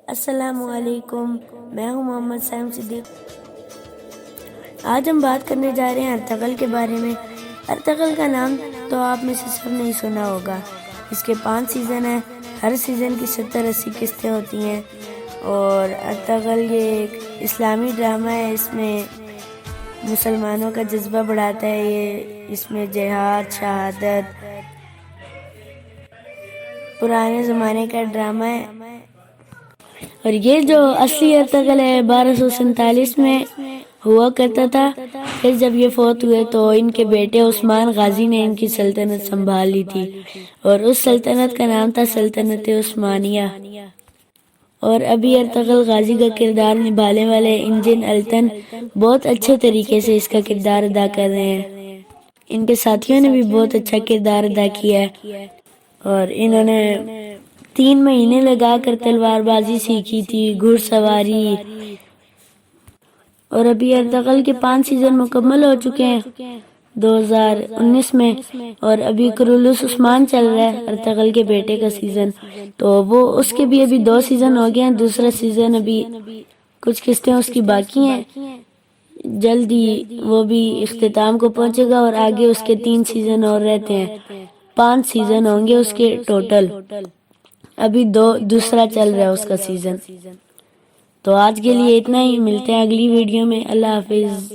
السلام علیکم، میں ہوں محمد سائم صدیق۔ آج ہم بات کرنے جا رہے ہیں ارطغرل کے بارے میں۔ ارطغرل کا نام تو آپ میں سے سب نے سنا ہوگا۔ اس کے 5 سیزن ہیں، ہر سیزن کی 70-80 قسطیں ہوتی ہیں، اور ارطغرل یہ ایک اسلامی ڈرامہ ہے۔ اس میں مسلمانوں کا جذبہ بڑھاتا ہے، اس میں جہاد، شہادت، پرانے زمانے کا ڈرامہ ہے۔ اور یہ جو اصلی ارطغرل ہے 1247 میں ہوا کرتا تھا، پھر جب یہ فوت ہوئے تو ان کے بیٹے عثمان غازی نے ان کی سلطنت سنبھال لی تھی، اور اس سلطنت کا نام تھا سلطنت عثمانیہ۔ اور ابھی ارطغرل غازی کا کردار نبھانے والے انجن التن بہت اچھے طریقے سے اس کا کردار ادا کر رہے ہیں۔ ان کے ساتھیوں نے بھی بہت اچھا کردار ادا کیا ہے، اور انہوں نے 3 مہینے لگا کر تلوار بازی سیکھی تھی، گھڑ سواری، اور ابھی ارطغرل کے 5 سیزن مکمل ہو چکے ہیں 2019 میں، اور ابھی کرولوس عثمان چل رہا ہے ارطغرل کے بیٹے کا سیزن، تو وہ اس کے بھی ابھی 2 سیزن ہو گئے ہیں، دوسرا سیزن ابھی کچھ قسطیں اس کی باقی ہیں، جلد ہی وہ بھی اختتام کو پہنچے گا، اور آگے اس کے 3 سیزن اور رہتے ہیں، 5 سیزن ہوں گے اس کے ٹوٹل، ابھی دوسرا چل رہا ہے اس کا سیزن۔ تو آج کے لیے اتنا ہی، ملتے ہیں اگلی ویڈیو میں، اللہ حافظ۔